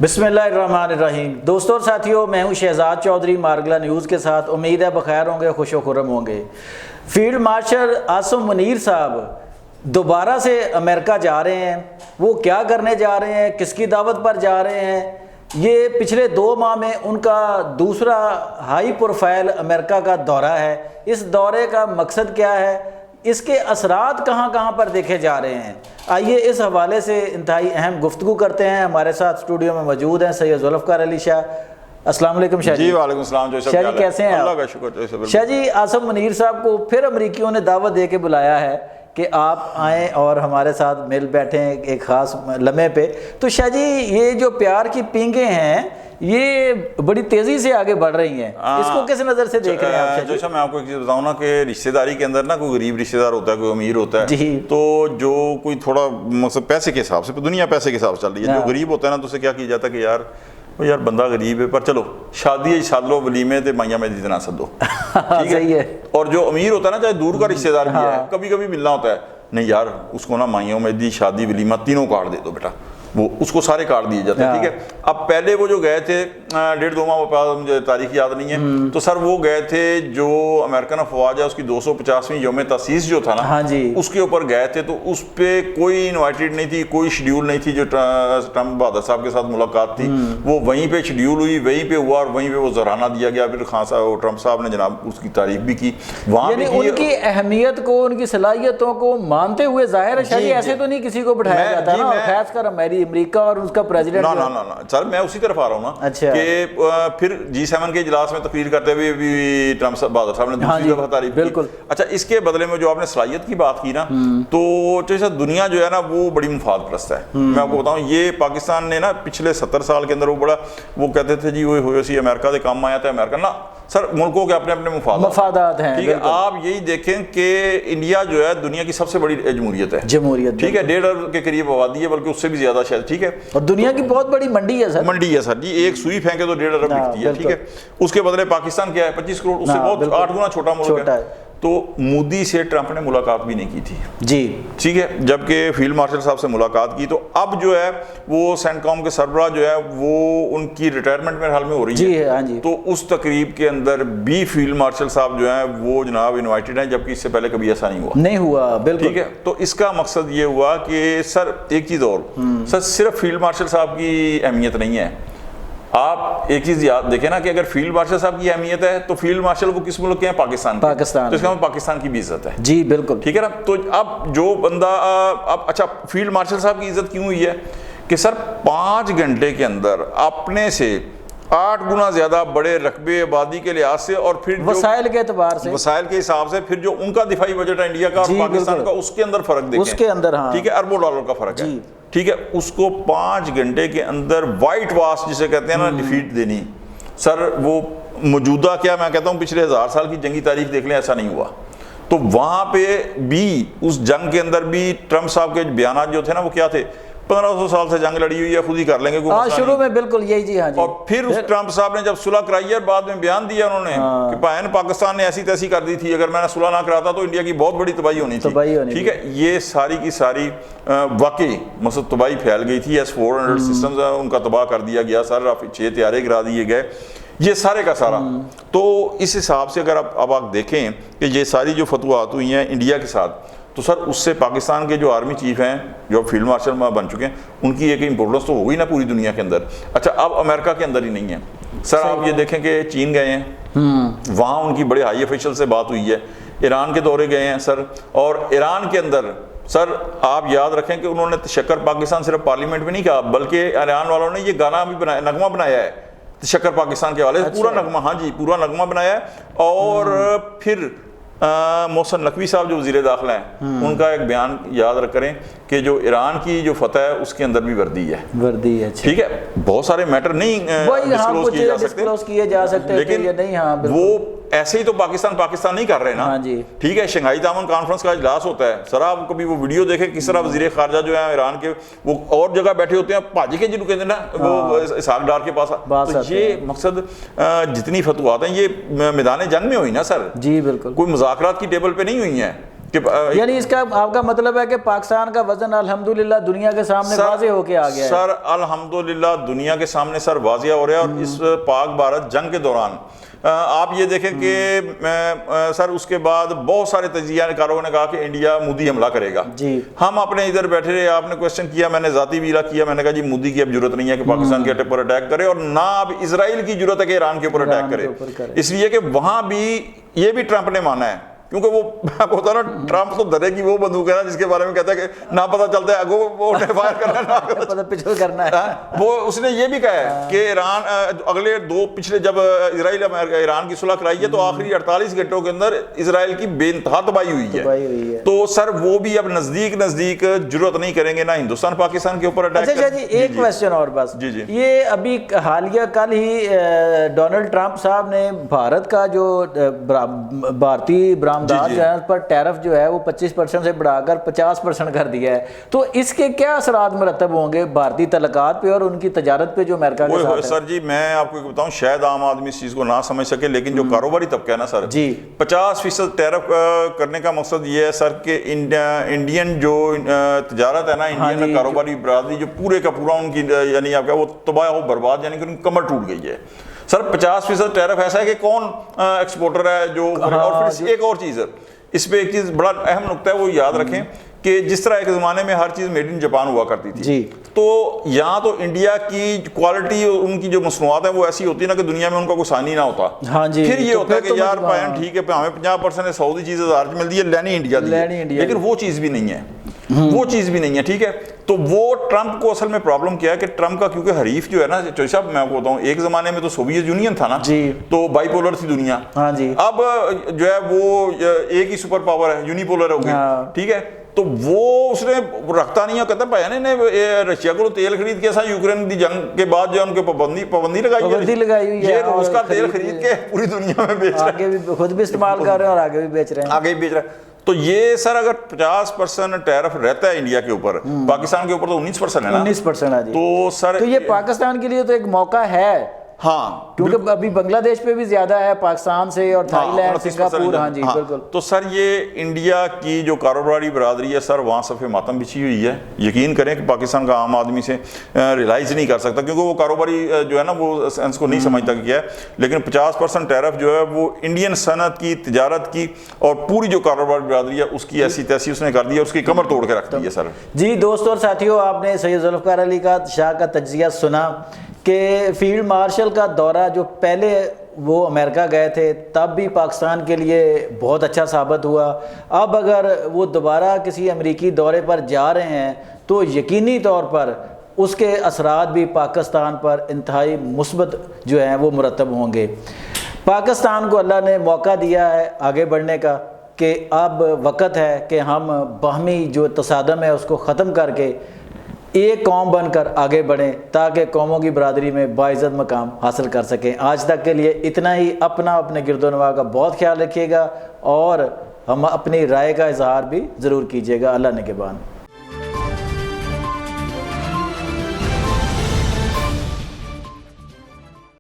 बिस्मिल्लाहिर्रहमानिर्रहीम। दोस्तों और साथियों, मैं हूं शहजाद चौधरी मारगला न्यूज़ के साथ। उम्मीद है बखैर होंगे, खुश व खुर्रम होंगे। फील्ड मार्शल आसिम मुनीर साहब दोबारा से अमेरिका जा रहे हैं। वो क्या करने जा रहे हैं, किसकी दावत पर जा रहे हैं, ये पिछले 2 माह में उनका दूसरा हाई प्रोफाइल अमेरिका का दौरा है। इस दौरे का मकसद क्या है, इसके असरात कहाँ कहाँ पर देखे जा रहे हैं, आइए इस हवाले से इंतहाई अहम गुफ्तगू करते हैं। हमारे साथ स्टूडियो में मौजूद हैं सैयद ज़ुल्फ़िकार अली शाह। अस्सलाम वालेकुम शाह जी। वालेकुम सलाम। शाह जी कैसे हैं अल्लाह आप? का शुक्र। शाह जी, आसिम मुनीर साहब को फिर अमरीकियों ने दावत दे के बुलाया है कि आप आएँ और हमारे साथ मिल बैठें एक ख़ास लम्हे पे। तो शाह जी, ये जो प्यार की पींगें हैं ये बड़ी तेज़ी से आगे बढ़ रही हैं, इसको किस नज़र से देख रहे हैं आप? जैसा मैं आपको एक चीज़ बताऊँ ना कि रिश्तेदारी के अंदर ना कोई गरीब रिश्तेदार होता है, कोई अमीर होता है जी। तो जो कोई थोड़ा मतलब पैसे के हिसाब से, दुनिया पैसे के हिसाब से चल रही है। जो गरीब होता है ना तो उसे क्या किया जाता है कि यार बंदा गरीब है पर चलो शादी सालो वलीमे ते माइया में जितना सदो, ठीक है। और जो अमीर होता है ना, चाहे दूर का रिश्तेदार भी है, कभी कभी मिलना होता है, नहीं यार उसको ना माइयों में दी शादी वलीमा तीनों कार्ड दे दो बेटा, वो उसको सारे कार्ड दिए जाते हैं, ठीक है। अब पहले वो जो गए थे 1.5-2 माह बाद, मुझे तारीख याद नहीं है, तो सर वो गए थे जो अमेरिकन अफवाज है उसकी 250वीं यौम तसीस जो था ना, हाँ जी, उसके ऊपर गए थे। तो उस पर कोई इन्वाइटेड नहीं थी, कोई शेड्यूल नहीं थी। जो ट्रम्प बहादुर साहब के साथ मुलाकात थी वो वहीं पे शेड्यूल हुई, वहीं पे हुआ और वहीं पे वो जराना दिया गया। फिर खान साहब ट्रम्प साहब ने जनाब उसकी तारीफ भी की वहाँ पे। उनकी अहमियत को, उनकी सलाहियतों को मानते हुए जाहिर है शायद ऐसे तो नहीं किसी को बिठाया जाता ना, खासकर अमेरिका और उसका प्रेसिडेंट। ना सर, मैं उसी तरफ आ रहा हूँ ना। अच्छा। कि फिर G7 के इजलास में तकरीर करते हुए भी ट्रम्प बहादुर साहब ने दूसरी दफा तारीफ की। अच्छा, इसके बदले में जो आपने सलाहियत की बात की ना, तो जैसा दुनिया जो है ना वो बड़ी मुफाद परस्त है। मैं आपको बताऊं, ये पाकिस्तान ने ना पिछले 70 साल के अंदर वो कहते थे जी वो सी अमेरिका के काम आया था अमेरिका ना। सर मुल्कों के अपने अपने मफादात हैं, ठीक है। आप यही देखें कि इंडिया जो है दुनिया की सबसे बड़ी जमहूरियत है, ठीक है। 1.5 अरब के करीब आबादी है, बल्कि उससे भी ज्यादा शायद, ठीक है। और दुनिया की बहुत बड़ी मंडी है सर जी। एक सुई फेंके तो 1.5 अरब बिकती है, ठीक है। उसके बदले पाकिस्तान क्या है, 25 करोड़, उससे बहुत 8 गुना छोटा मुल्क है। तो मोदी से ट्रंप ने मुलाकात भी नहीं की थी जी, ठीक है। जबकि फील्ड मार्शल साहब से मुलाकात की, तो अब जो है वो सेंटकॉम के सरबराह जो है वो उनकी रिटायरमेंट मेरे हाल में हो रही है, हाँ जी। तो उस तकरीब के अंदर भी फील्ड मार्शल साहब जो है वो जनाब इन्वाइटेड हैं, जबकि इससे पहले कभी ऐसा नहीं हुआ, बिल्कुल, ठीक है। तो इसका मकसद ये हुआ कि सर एक चीज़ और, सर सिर्फ फील्ड मार्शल साहब की अहमियत नहीं है। आप एक चीज याद देखें ना कि अगर फील्ड मार्शल साहब की अहमियत है तो फील्ड मार्शल वो किस मुल्क के हैं, पाकिस्तान। तो इसका मतलब पाकिस्तान की भी इज्जत है जी, बिल्कुल, ठीक है ना। तो अब जो बंदा अब अच्छा, फील्ड मार्शल साहब की इज्जत क्यों हुई है कि सर 5 घंटे के अंदर अपने से 8 गुना ज्यादा बड़े रकबे आबादी के लिहाज से और फिर वसाइल के एतबार से, वसाइल के हिसाब से, फिर जो उनका दिफाई बजट है इंडिया का और पाकिस्तान का, उसके अंदर फर्क देखें, उसके अंदर हाँ, ठीक है, अरबों डॉलर का फर्क है, ठीक है। उसको 5 घंटे के अंदर वाइट वॉश जिसे कहते हैं ना, डिफीट देनी। सर वो मौजूदा क्या मैं कहता हूँ पिछले 1000 साल की जंगी तारीख देख लें, ऐसा नहीं हुआ। तो वहां पे भी उस जंग के अंदर भी ट्रम्प साहब के बयान जो थे ना वो क्या थे, 1500 साल से जंग लड़ी हुई है, खुद ही कर लेंगे, शुरू में बिल्कुल यही जी, हाँ जी। और फिर उस ट्रम्प साहब ने जब सुलह कराई है, बाद में बयान दिया उन्होंने कि भाई पाकिस्तान ने ऐसी तैसी कर दी थी, अगर मैंने सुलह ना कराता तो इंडिया की बहुत बड़ी तबाही होनी थी, ठीक है। ये सारी की सारी वाकई मतलब तबाही फैल गई थी। S-400 सिस्टम उनका तबाह कर दिया गया, सर 6 तैयारे गिरा दिए गए, ये सारे का सारा। तो इस हिसाब से अगर अब आप देखें कि ये सारी जो फतवात हुई हैं इंडिया के साथ, तो सर उससे पाकिस्तान के जो आर्मी चीफ हैं जो फील्ड मार्शल में बन चुके हैं, उनकी एक इंपॉर्टेंस तो हो गई ना पूरी दुनिया के अंदर। अच्छा, अब अमेरिका के अंदर ही नहीं है सर, आप ये देखें कि चीन गए हैं, वहाँ उनकी बड़े हाई ऑफिशियल से बात हुई है, ईरान के दौरे गए हैं सर, और ईरान के अंदर सर आप याद रखें कि उन्होंने तशक्कर पाकिस्तान सिर्फ पार्लियामेंट में नहीं कहा, बल्कि ईरान वालों ने ये गाना भी बनाया, नगमा बनाया है तशक्कर पाकिस्तान के हवाले से, पूरा नगमा, हाँ जी, पूरा नगमा बनाया है। और फिर मोहसिन नकवी साहब जो वज़ीर दाखिला हैं, उनका एक बयान याद करें कि जो ईरान की जो फतह है उसके अंदर भी वर्दी है, ठीक है। बहुत सारे मैटर नहीं डिस्क्लोज किए जा सकते, लेकिन नहीं, हाँ, वो ऐसे ही तो पाकिस्तान नहीं कर रहे ना, हाँ जी, ठीक है। शंघाई तामन कॉन्फ्रेंस का इजलास होता है सर, आप कभी वो वीडियो देखें किस तरह वज़ीर ख़ारजा जो है ईरान के वो और जगह बैठे होते हैं, भाजी के जिनको कहते हैं ना वो इसहाक डार के पास। तो ये मकसद जितनी फतवात हैं ये मैदान जंग में हुई ना सर जी, बिल्कुल, कोई मुज़ाकरात की टेबल पे नहीं हुई हैं। یعنی اس کا آپ کا مطلب ہے کہ پاکستان کا وزن الحمدللہ دنیا کے سامنے واضح ہو کے آ گیا ہے؟ سر الحمدللہ دنیا کے سامنے سر واضح ہو رہا ہے، اور اس پاک بھارت جنگ کے دوران آپ یہ دیکھیں کہ سر اس کے بعد بہت سارے تجزیہ کاروں نے کہا کہ انڈیا مودی حملہ کرے گا. ہم اپنے ادھر بیٹھے رہے، آپ نے کویسچن کیا، میں نے ذاتی بھی کیا، میں نے کہا جی مودی کی اب ضرورت نہیں ہے کہ پاکستان کے اوپر اٹیک کرے، اور نہ اب اسرائیل کی ضرورت ہے کہ ایران کے اوپر اٹیک کرے، اس لیے کہ وہاں بھی یہ بھی ٹرمپ نے مانا ہے، کیونکہ وہ ہوتا نا ٹرمپ تو درے کی وہ بندوق ہے نا جس کے بارے میں کہتا ہے کہ نہ پتہ چلتا ہے اگو وہ فائر کرنا ہے نہ پتہ پیچھے کرنا ہے. وہ اس نے یہ بھی کہا ہے کہ ایران اگلے پچھلے جب اسرائیل ایران کی صلح کرائی ہے تو آخری 48 گھنٹوں کے اندر اسرائیل کی بے انتہا تباہی ہوئی ہے. تو سر وہ بھی اب نزدیک ضرورت نہیں کریں گے نہ ہندوستان پاکستان کے اوپر اٹیک. اچھا جی ایک کویسچن اور بس، یہ ابھی حالیہ کل ہی ڈونلڈ ٹرمپ صاحب نے بھارت کا جو بھارتی برآمدات جو ہے اس پر ٹیرف جو ہے وہ 25% سے بڑھا کر 50% کر دیا ہے، تو اس کے کیا اثرات مرتب ہوں گے بھارتی تعلقات پہ اور ان کی تجارت پہ جو امریکہ کے ساتھ ہے؟ سر جی میں آپ کو بتاؤں، شاید عام آدمی اس چیز کو نہ سمجھ سکے، لیکن جو کاروباری طبقہ ہے نا سر، 50% ٹیرف کرنے کا مقصد یہ ہے سر کہ انڈین جو تجارت ہے نا، انڈین کاروباری برادری جو پورے کا پورا ان کی یعنی آپ کا وہ تباہ ہو برباد، یعنی کہ ان کی کمر ٹوٹ گئی ہے. سر 50% ٹیرف ایسا ہے کہ کون ایکسپورٹر ہے جو، اور پھر ایک اور چیز ہے اس پہ، ایک چیز بڑا اہم نقطہ ہے وہ یاد رکھیں کہ جس طرح ایک زمانے میں ہر چیز میڈ ان جاپان ہوا کرتی تھی، تو یہاں تو انڈیا کی کوالٹی ان کی جو مصنوعات ہیں وہ ایسی ہوتی ہے نا کہ دنیا میں ان کا کوئی ثانی نہ ہوتا. پھر یہ ہوتا ہے کہ یار پائن ٹھیک ہے ہمیں 50% سعودی چیز ہزار ملتی ہے، لینی انڈیا دی، لیکن وہ چیز بھی نہیں ہے، وہ چیز بھی نہیں ہے. ٹھیک ہے، تو وہ ٹرمپ کو اصل میں پرابلم کیا ہے کہ ٹرمپ کا کیونکہ حریف جو ہے نا چوہدری صاحب، میں آپ کو بتاؤں ایک زمانے میں تو سوویت یونین تھا نا، تو بائی پولر تھی دنیا، اب جو ہے وہ ایک ہی سپر پاور ہے، یونی پولر ہو گئی. ٹھیک ہے، تو وہ اس نے رکھتا نہیں ہے، کہتا بھائی نے رشیا کو تیل خرید کے ایسا یوکرین دی جنگ کے بعد جو ان کے پابندی لگائی ہوئی ہے، یہ روس کا تیل خرید کے پوری دنیا میں بیچ رہے ہیں، خود بھی استعمال کر رہے ہیں اور آگے بھی بیچ رہے ہیں. تو یہ سر اگر 50% ٹیرف رہتا ہے انڈیا کے اوپر، پاکستان کے اوپر تو 19% ہے نا، 19% ہے جی. تو سر یہ پاکستان کے لیے تو ایک موقع ہے، ہاں کیونکہ ابھی بنگلہ دیش پہ بھی زیادہ ہے، پاکستان سے اور تھائی لینڈ، سنگاپور. ہاں جی بالکل. تو سر یہ انڈیا کی جو کاروباری برادری ہے سر وہاں صفحہ ماتم بچھی ہوئی ہے. یقین کریں کہ پاکستان کا عام آدمی سے ریلائز نہیں کر سکتا، کیونکہ وہ کاروباری جو ہے نا وہ سینس کو نہیں سمجھتا کہ کیا ہے، لیکن 50% ٹیرف جو ہے وہ انڈین صنعت کی، تجارت کی اور پوری جو کاروباری برادری ہے اس کی ایسی تیسی اس نے کر دی ہے، اس کی کمر توڑ کے رکھ دی ہے سر. جی دوستوں اور ساتھیوں، آپ نے سید ذوالفقار علی شاہ کا تجزیہ سنا کہ فیلڈ مارشل کا دورہ جو پہلے وہ امریکہ گئے تھے تب بھی پاکستان کے لیے بہت اچھا ثابت ہوا، اب اگر وہ دوبارہ کسی امریکی دورے پر جا رہے ہیں تو یقینی طور پر اس کے اثرات بھی پاکستان پر انتہائی مثبت جو ہیں وہ مرتب ہوں گے. پاکستان کو اللہ نے موقع دیا ہے آگے بڑھنے کا کہ اب وقت ہے کہ ہم باہمی جو تصادم ہے اس کو ختم کر کے ایک قوم بن کر آگے بڑھیں تاکہ قوموں کی برادری میں باعزت مقام حاصل کر سکیں. آج تک کے لیے اتنا ہی. اپنے گرد و نواح کا بہت خیال رکھیے گا اور ہم اپنی رائے کا اظہار بھی ضرور کیجیے گا. اللہ نگہبان.